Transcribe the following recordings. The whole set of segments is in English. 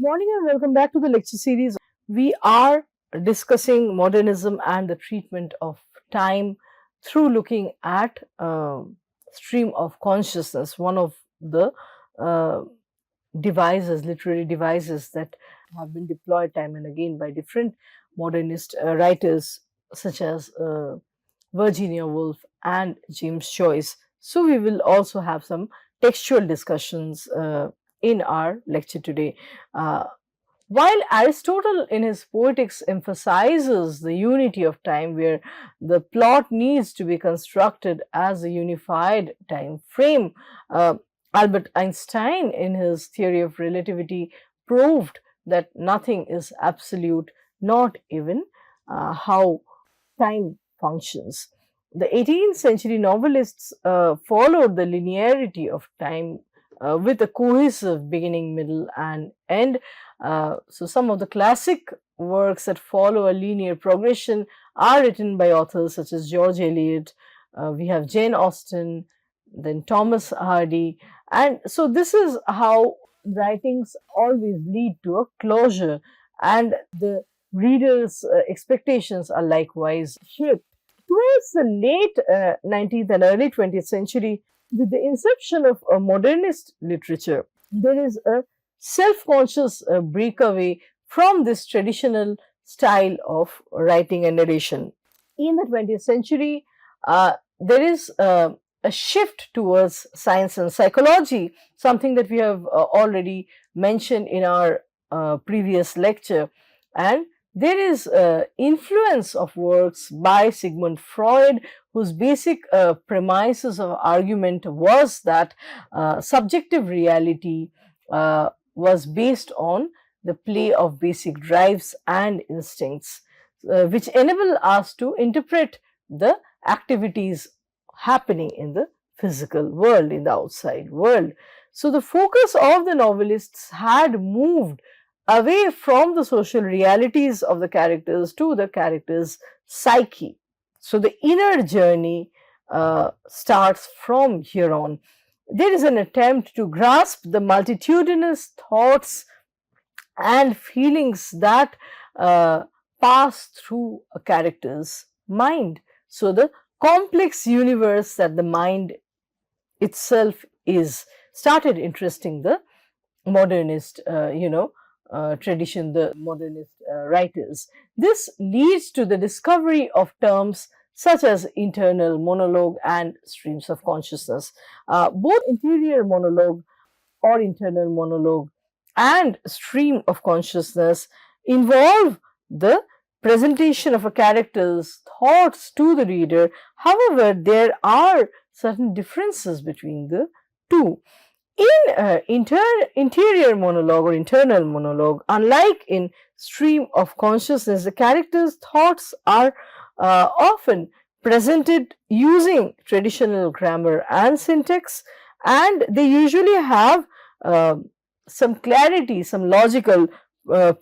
morning and welcome back to the lecture series. We are discussing modernism and the treatment of time through looking at stream of consciousness, one of the uh, devices, literary devices that have been deployed time and again by different modernist writers such as Virginia Woolf and James Joyce. So we will also have some textual discussions in our lecture today. Uh, while Aristotle in his Poetics emphasizes the unity of time, where the plot needs to be constructed as a unified time frame, uh, Albert Einstein in his theory of relativity proved that nothing is absolute, not even how time functions. The 18th century novelists followed the linearity of time with a cohesive beginning, middle, and end. So, some of the classic works that follow a linear progression are written by authors such as George Eliot. We have Jane Austen, then Thomas Hardy, and so this is how writings always lead to a closure, and the readers' expectations are likewise shaped. Towards the late 19th and early 20th century, with the inception of modernist literature, there is a self-conscious breakaway from this traditional style of writing and narration. In the 20th century, there is a shift towards science and psychology, something that we have already mentioned in our previous lecture. And there is influence of works by Sigmund Freud, whose basic premises of argument was that subjective reality was based on the play of basic drives and instincts, which enable us to interpret the activities happening in the physical world, in the outside world. So, the focus of the novelists had moved away from the social realities of the characters to the characters' psyche. So, the inner journey starts from here on. There is an attempt to grasp the multitudinous thoughts and feelings that pass through a character's mind. So, the complex universe that the mind itself is started interesting the modernist, tradition, the modernist writers. This leads to the discovery of terms such as internal monologue and streams of consciousness. Both interior monologue or internal monologue and stream of consciousness involve the presentation of a character's thoughts to the reader. However, there are certain differences between the two. In interior monologue or internal monologue, unlike in stream of consciousness, the character's thoughts are often presented using traditional grammar and syntax, and they usually have some clarity, some logical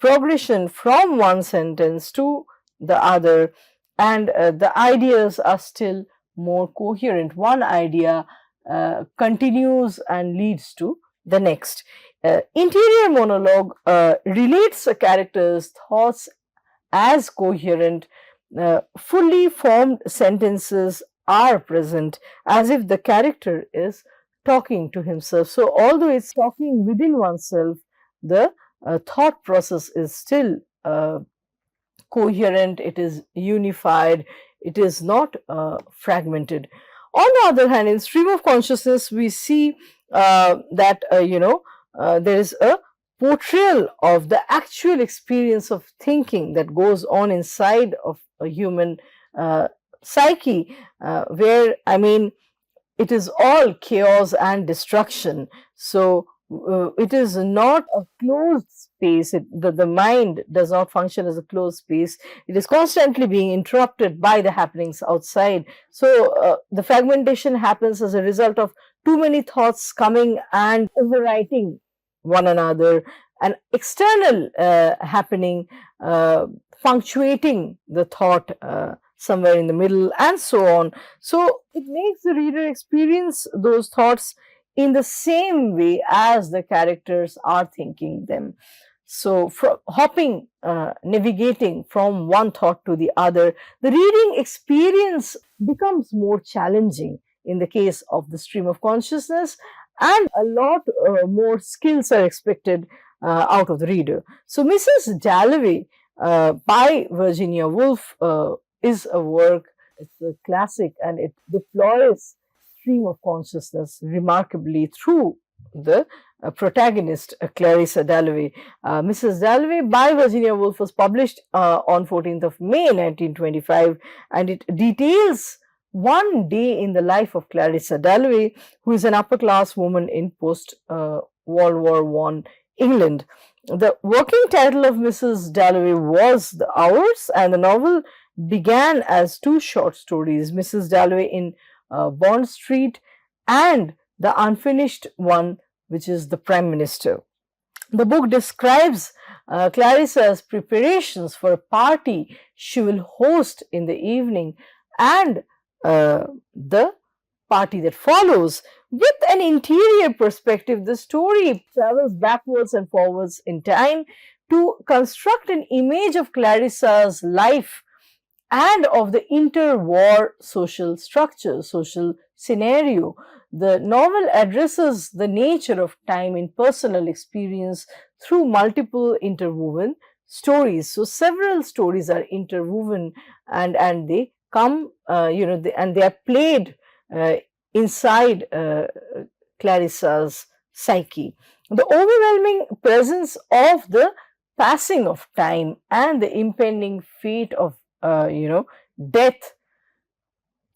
progression from one sentence to the other, and the ideas are still more coherent. One idea continues and leads to the next. Interior monologue relates a character's thoughts as coherent, fully formed sentences are present as if the character is talking to himself. So, although it's talking within oneself, the thought process is still coherent, it is unified, it is not fragmented. On the other hand, in stream of consciousness, we see that there is a portrayal of the actual experience of thinking that goes on inside of a human psyche, where it is all chaos and destruction. So it is not a closed space. The mind does not function as a closed space. It is constantly being interrupted by the happenings outside. So the fragmentation happens as a result of too many thoughts coming and overwriting one another, an external happening punctuating the thought somewhere in the middle, and so on. So it makes the reader experience those thoughts in the same way as the characters are thinking them. So, hopping, navigating from one thought to the other, the reading experience becomes more challenging in the case of the stream of consciousness, and a lot more skills are expected out of the reader. So, Mrs. Dalloway by Virginia Woolf is a work, it's a classic, and it deploys stream of consciousness remarkably through the protagonist, Clarissa Dalloway. Mrs. Dalloway by Virginia Woolf was published on 14th of May 1925, and it details one day in the life of Clarissa Dalloway, who is an upper class woman in post World War One England. The working title of Mrs. Dalloway was The Hours, and the novel began as two short stories, Mrs. Dalloway in Bond Street and the unfinished one, which is The Prime Minister. The book describes Clarissa's preparations for a party she will host in the evening, and the party that follows. With an interior perspective, the story travels backwards and forwards in time to construct an image of Clarissa's life and of the interwar social structure, social scenario. The novel addresses the nature of time in personal experience through multiple interwoven stories. So, several stories are interwoven, and they come, and they are played uh, inside Clarissa's psyche. The overwhelming presence of the passing of time and the impending fate of death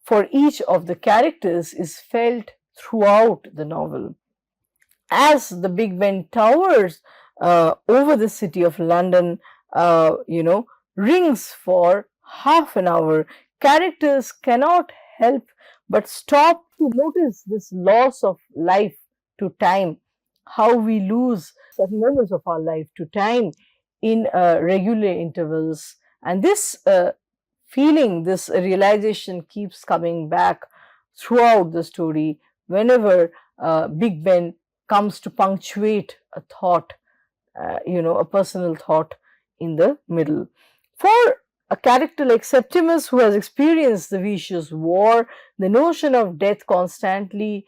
for each of the characters is felt throughout the novel. As the Big Ben towers over the city of London, rings for half an hour, characters cannot help but stop to notice this loss of life to time, how we lose certain moments of our life to time in regular intervals. And this feeling, this realization keeps coming back throughout the story whenever Big Ben comes to punctuate a thought, a personal thought in the middle. For a character like Septimus, who has experienced the vicious war, the notion of death constantly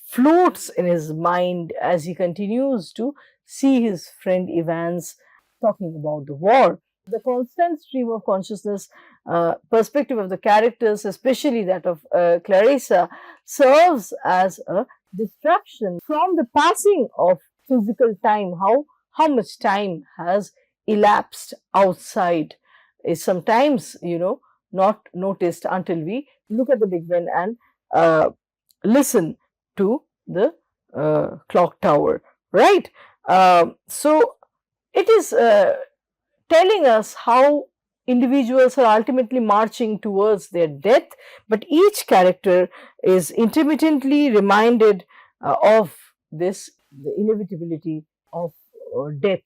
floats in his mind as he continues to see his friend Evans talking about the war. The constant stream of consciousness perspective of the characters, especially that of Clarissa, serves as a distraction from the passing of physical time. How much time has elapsed outside is sometimes not noticed until we look at the Big Ben and listen to the clock tower, right? So it is telling us how individuals are ultimately marching towards their death, but each character is intermittently reminded of this, the inevitability of death,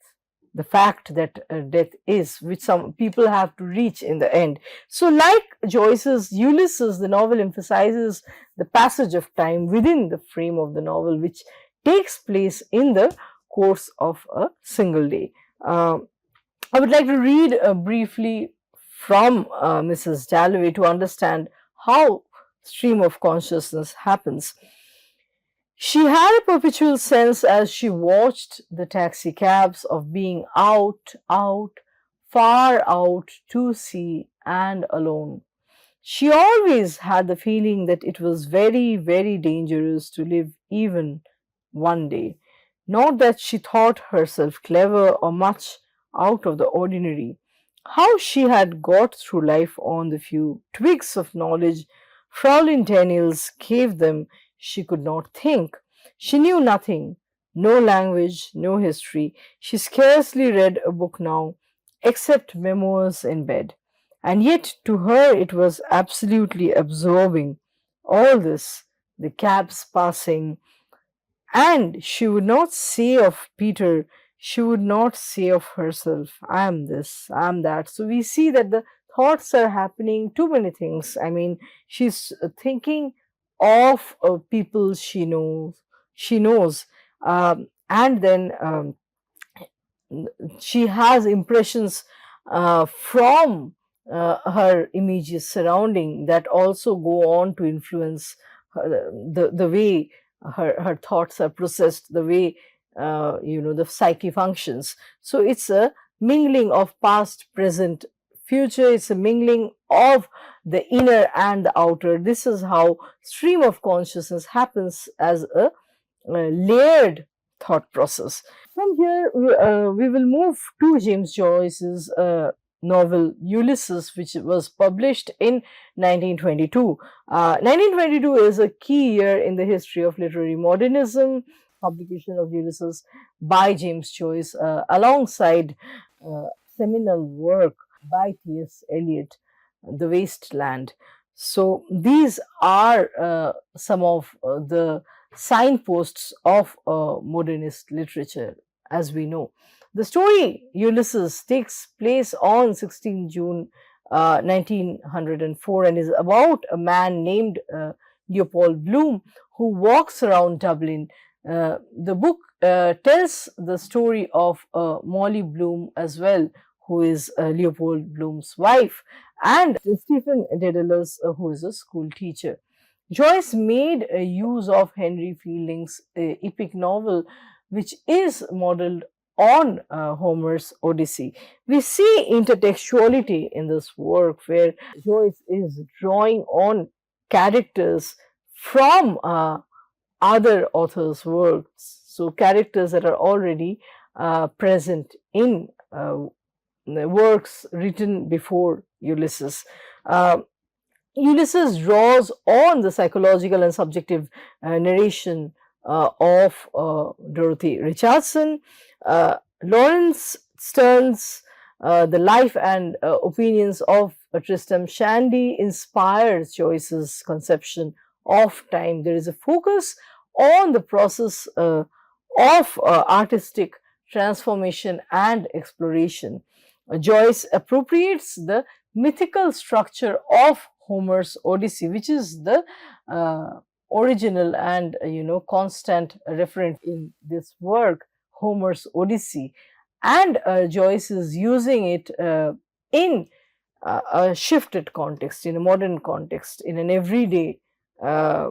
the fact that death is, which some people have to reach in the end. So, like Joyce's Ulysses, the novel emphasizes the passage of time within the frame of the novel, which takes place in the course of a single day. I would like to read briefly from Mrs. Dalloway to understand how stream of consciousness happens. She had a perpetual sense as she watched the taxi cabs of being out, far out to sea and alone. She always had the feeling that it was very, very dangerous to live even one day. Not that she thought herself clever or much out of the ordinary. How she had got through life on the few twigs of knowledge Fraulein Daniels gave them, she could not think. She knew nothing, no language, no history. She scarcely read a book now, except memoirs in bed. And yet, to her, it was absolutely absorbing. All this, the cabs passing, and she would not say of Peter, she would not say of herself, I am this, I am that. So we see that the thoughts are happening, too many things. I mean, she's thinking of people she knows, and then she has impressions from her immediate surrounding that also go on to influence her, the way her thoughts are processed, the way the psyche functions. So it's a mingling of past, present, future. It's a mingling of the inner and the outer. This is how stream of consciousness happens as a layered thought process. From here, we will move to James Joyce's novel Ulysses, which was published in 1922. 1922 is a key year in the history of literary modernism. Publication of Ulysses by James Joyce, alongside uh, seminal work by T.S. Eliot, The Waste Land. So these are some of the signposts of modernist literature, as we know. The story Ulysses takes place on 16 June 1904 and is about a man named Leopold Bloom who walks around Dublin. The book tells the story of Molly Bloom as well, who is Leopold Bloom's wife, and Stephen Dedalus, who is a school teacher. Joyce made a use of Henry Fielding's epic novel, which is modeled on Homer's Odyssey. We see intertextuality in this work where Joyce is drawing on characters from other authors' works, so characters that are already present in works written before Ulysses. Uh, Ulysses draws on the psychological and subjective narration of Dorothy Richardson. Lawrence Stern's The Life and Opinions of Tristram Shandy inspires Joyce's conception of time. There is a focus on the process of artistic transformation and exploration. Joyce appropriates the mythical structure of Homer's Odyssey, which is the original and constant reference in this work, Homer's Odyssey, and Joyce is using it in a shifted context, in a modern context, in an everyday uh,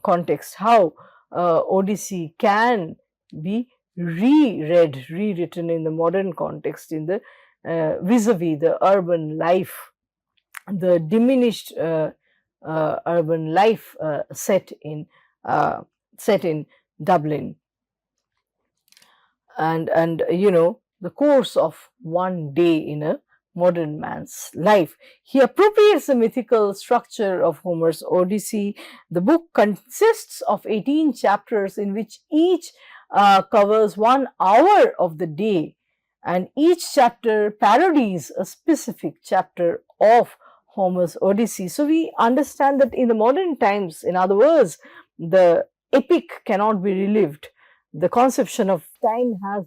context. How Odyssey can be reread, rewritten in the modern context, in the vis-a-vis the urban life, the diminished urban life uh, set in Dublin, and the course of one day in a modern man's life. He appropriates the mythical structure of Homer's Odyssey. The book consists of 18 chapters in which each covers 1 hour of the day, and each chapter parodies a specific chapter of Homer's Odyssey. So we understand that in the modern times, in other words, the epic cannot be relived. The conception of time has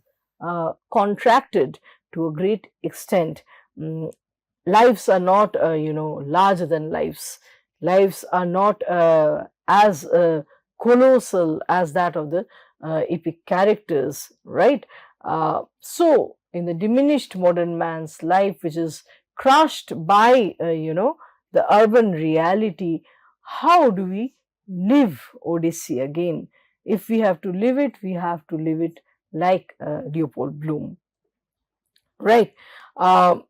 contracted to a great extent. Mm, Lives are not, larger than lives. Lives are not as colossal as that of the epic characters, right? So, in the diminished modern man's life, which is crushed by, the urban reality, how do we live Odyssey again? If we have to live it, we have to live it like Leopold Bloom, right?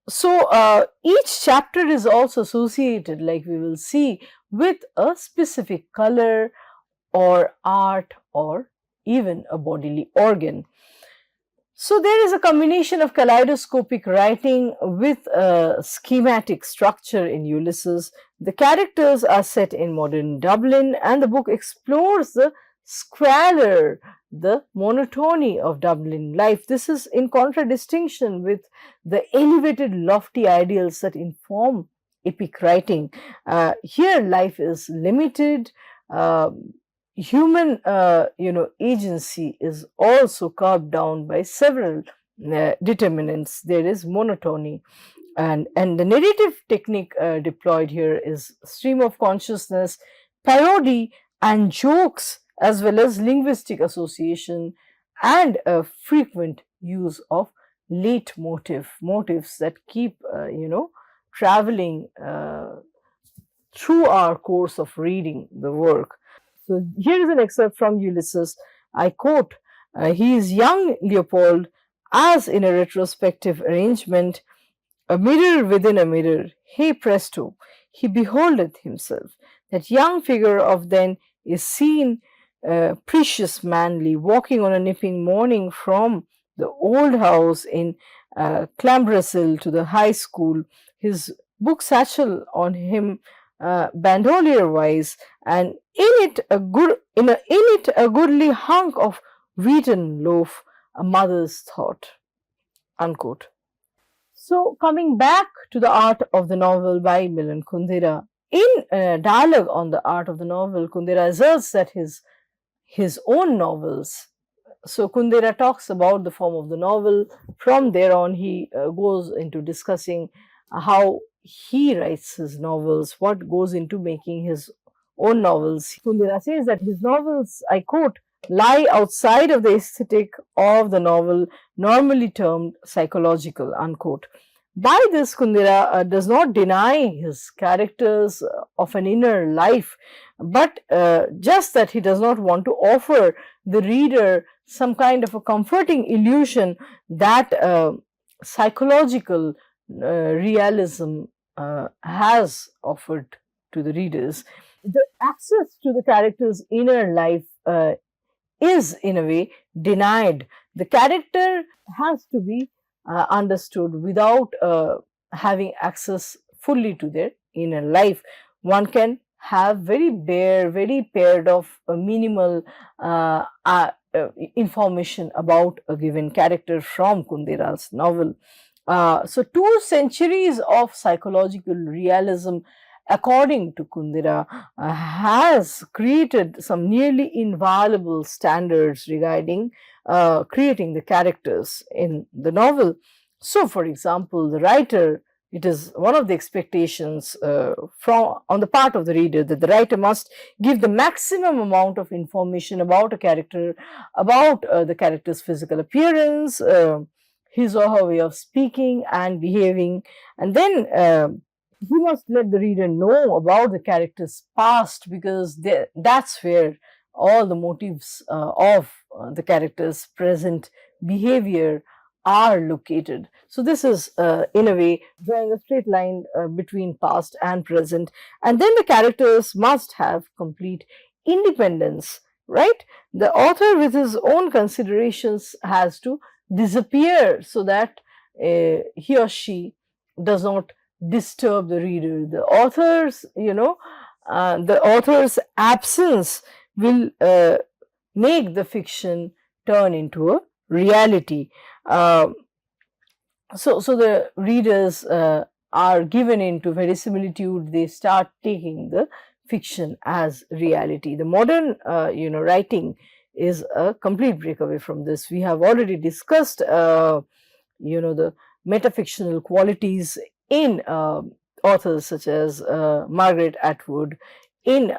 So each chapter is also associated, like we will see, with a specific color or art or even a bodily organ. So there is a combination of kaleidoscopic writing with a schematic structure in Ulysses. The characters are set in modern Dublin, and the book explores the squalor, the monotony of Dublin life. This is in contradistinction with the elevated, lofty ideals that inform epic writing. Here, life is limited. Human agency is also carved down by several determinants. There is monotony, and the narrative technique deployed here is stream of consciousness, parody, and jokes, as well as linguistic association and a frequent use of motives that keep, traveling through our course of reading the work. So here is an excerpt from Ulysses. I quote, he is young Leopold, as in a retrospective arrangement, a mirror within a mirror, hey presto, he beholdeth himself. That young figure of then is seen, precious manly, walking on a nipping morning from the old house in Clambrasil to the high school, his book satchel on him, bandolier wise, and in it a goodly hunk of wheaten loaf, a mother's thought. Unquote. So, coming back to the art of the novel by Milan Kundera, in dialogue on the art of the novel, Kundera asserts that his own novels. So Kundera talks about the form of the novel. From there on, he goes into discussing how he writes his novels, what goes into making his own novels. Kundera says that his novels, I quote, lie outside of the aesthetic of the novel, normally termed psychological, unquote. By this, Kundera does not deny his characters of an inner life, but just that he does not want to offer the reader some kind of a comforting illusion that psychological realism has offered to the readers. The access to the character's inner life is, in a way, denied. The character has to be understood without having access fully to their inner life. One can have very bare, very paired of minimal information about a given character from Kundera's novel. So, 2 centuries of psychological realism, according to Kundera, has created some nearly inviolable standards regarding creating the characters in the novel. So, for example, the writer, it is one of the expectations from on the part of the reader that the writer must give the maximum amount of information about a character, about the character's physical appearance, his or her way of speaking and behaving, and then he must let the reader know about the character's past, because that's where all the motives of the character's present behavior are located. So, this is in a way drawing a straight line between past and present. And then the characters must have complete independence, right? The author, with his own considerations, has to disappear so that he or she does not disturb the reader. The author's absence will make the fiction turn into a reality. So the readers are given into verisimilitude. They start taking the fiction as reality. The modern, writing is a complete breakaway from this. We have already discussed, the metafictional qualities in authors such as Margaret Atwood, in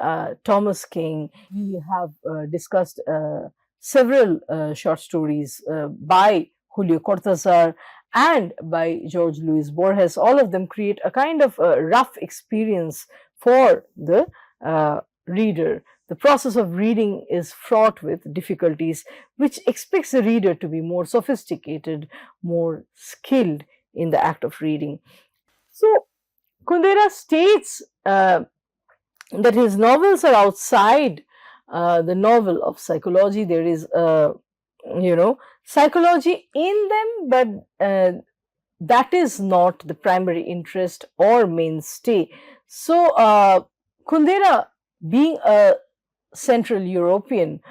Thomas King. We have discussed several short stories by Julio Cortázar and by George Luis Borges. All of them create a kind of rough experience for the reader. The process of reading is fraught with difficulties, which expects the reader to be more sophisticated, more skilled in the act of reading. So, Kundera states that his novels are outside the novel of psychology. There is, psychology in them, but that is not the primary interest or mainstay. So, Kundera, being a Central European,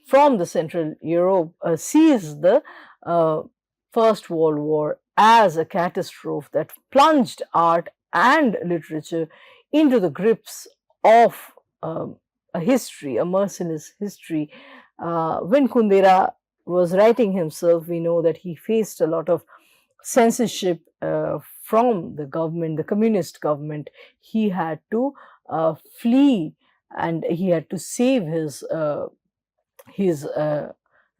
from the Central Europe, sees the First World War as a catastrophe that plunged art and literature into the grips of a history, a merciless history. When Kundera was writing himself, we know that he faced a lot of censorship from the government, the communist government. He had to flee, and he had to save his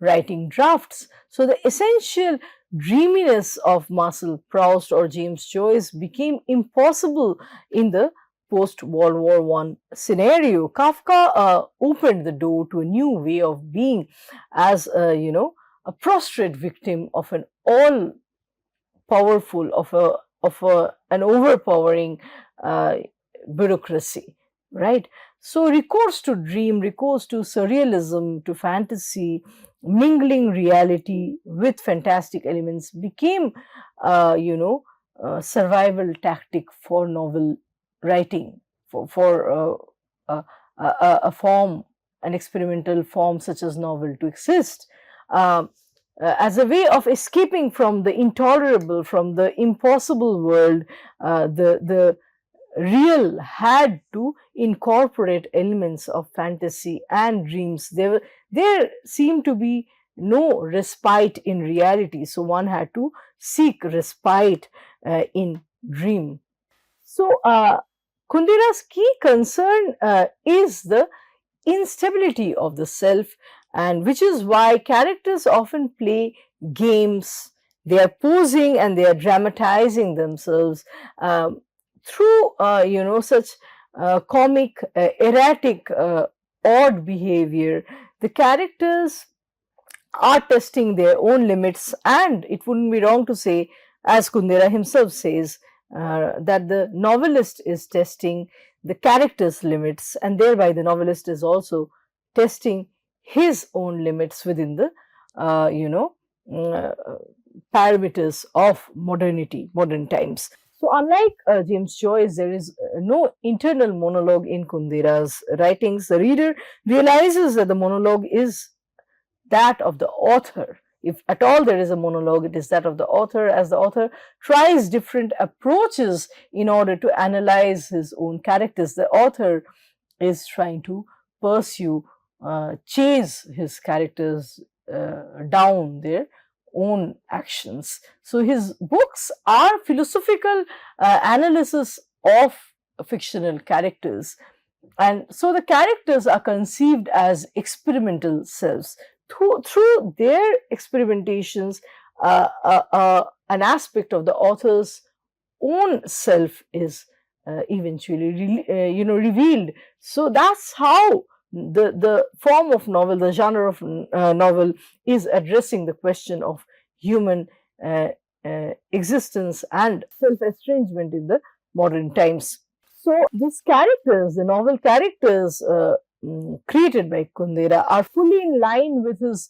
writing drafts. So the essential dreaminess of Marcel Proust or James Joyce became impossible in the post World War One scenario. Kafka opened the door to a new way of being as a prostrate victim of an all powerful of an overpowering uh, bureaucracy, right? So recourse to dream, recourse to surrealism, to fantasy, mingling reality with fantastic elements became a survival tactic for novel writing, for a form, an experimental form such as novel to exist. Um, as a way of escaping from the intolerable, from the impossible world, the real had to incorporate elements of fantasy and dreams. There seemed to be no respite in reality, so one had to seek respite in dream. So, Kundera's key concern is the instability of the self, and which is why characters often play games. They are posing and they are dramatizing themselves through such comic, erratic, odd behavior. The characters are testing their own limits, and it wouldn't be wrong to say, as Kundera himself says, that the novelist is testing the character's limits, and thereby the novelist is also testing his own limits within the parameters of modernity, modern times. So, unlike James Joyce, there is no internal monologue in Kundera's writings. The reader realizes that the monologue is that of the author. If at all there is a monologue, it is that of the author, as the author tries different approaches in order to analyze his own characters. The author is trying to pursue, chase his characters down their own actions. So his books are philosophical analysis of fictional characters. And so the characters are conceived as experimental selves. Through their experimentations, an aspect of the author's own self is eventually revealed. So that's how the form of novel, the genre of novel, is addressing the question of human existence and self estrangement in the modern times. So these characters, the novel characters created by Kundera, are fully in line with his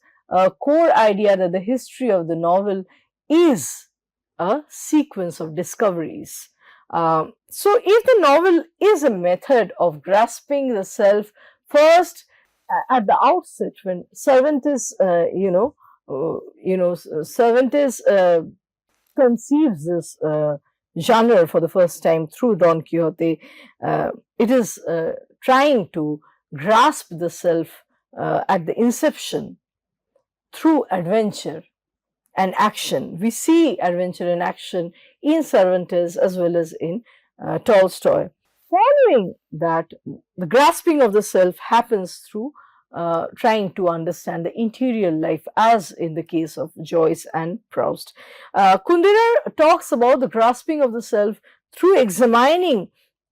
core idea that the history of the novel is a sequence of discoveries. So if the novel is a method of grasping the self first at the outset, when Cervantes, Cervantes conceives this genre for the first time through Don Quixote, it is trying to grasp the self at the inception through adventure and action. We see adventure and action in Cervantes as well as in Tolstoy. Following that, the grasping of the self happens through trying to understand the interior life, as in the case of Joyce and Proust. Kundera talks about the grasping of the self through examining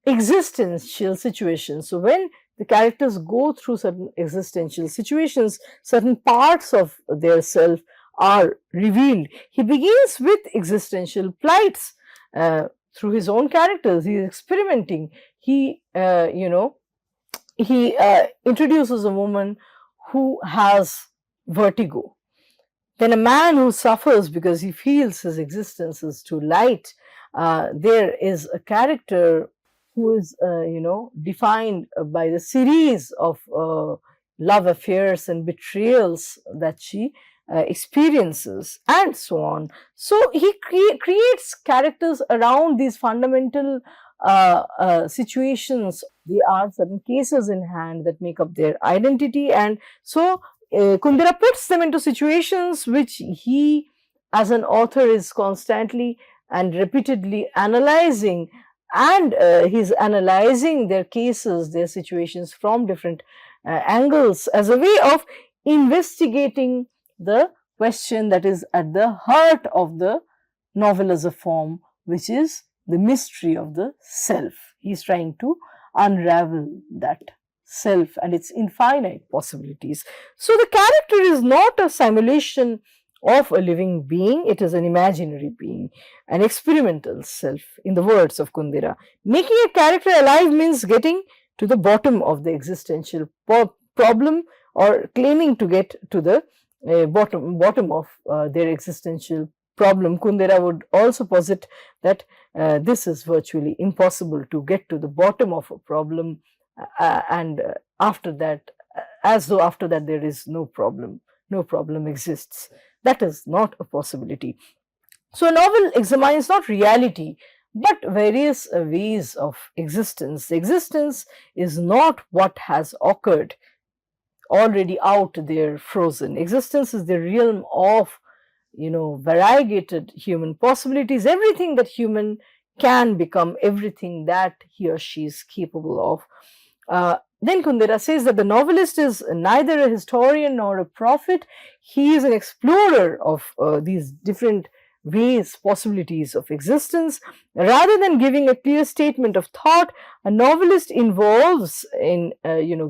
existential situations. So, when the characters go through certain existential situations, certain parts of their self are revealed. He begins with existential plights through his own characters. He is experimenting. He introduces a woman who has vertigo, then a man who suffers because he feels his existence is too light. There is a character who is, defined by the series of love affairs and betrayals that she experiences, and so on. So he creates characters around these fundamental situations. There are certain cases in hand that make up their identity, and so Kundera puts them into situations which he, as an author, is constantly and repeatedly analyzing, and he's analyzing their cases, their situations from different angles as a way of investigating the question that is at the heart of the novel as a form, which is the mystery of the self. He's trying to unravel that self and its infinite possibilities. So the character is not a simulation of a living being, it is an imaginary being, an experimental self, in the words of Kundera. Making a character alive means getting to the bottom of the existential problem, or claiming to get to the bottom of their existential problem. Kundera would also posit that this is virtually impossible to get to the bottom of a problem, and after that, as though after that there is no problem exists. That is not a possibility. So a novel examines not reality, but various ways of existence. Existence is not what has occurred already out there frozen. Existence is the realm of, variegated human possibilities, everything that human can become, everything that he or she is capable of. Then Kundera says that the novelist is neither a historian nor a prophet. He is an explorer of these different ways, possibilities of existence. Rather than giving a clear statement of thought, a novelist involves in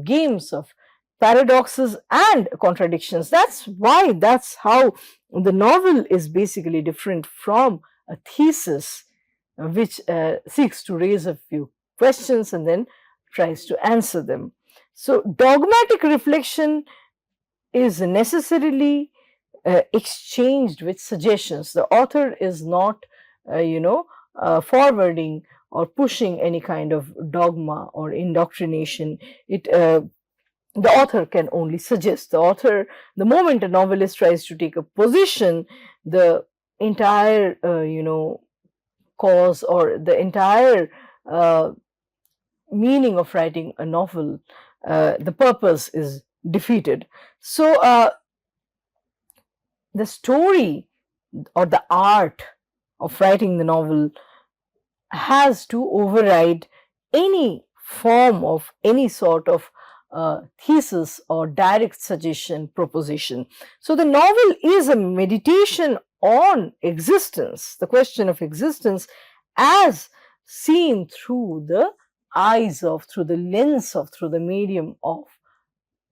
games of paradoxes and contradictions. That's how the novel is basically different from a thesis, which seeks to raise a few questions and then tries to answer them. So dogmatic reflection is necessarily exchanged with suggestions. The author is not, forwarding or pushing any kind of dogma or indoctrination. The author can only suggest. The moment a novelist tries to take a position, the entire, cause or the entire meaning of writing a novel, the purpose is defeated. So the story or the art of writing the novel has to override any form of any sort of thesis or direct suggestion proposition. So the novel is a meditation on existence, the question of existence, as seen through the through the lens of, through the medium of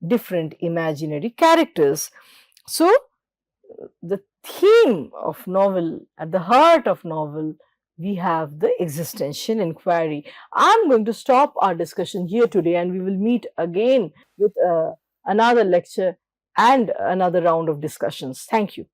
different imaginary characters. So the theme of novel, at the heart of novel, we have the existential inquiry. I'm going to stop our discussion here today, and we will meet again with another lecture and another round of discussions. Thank you.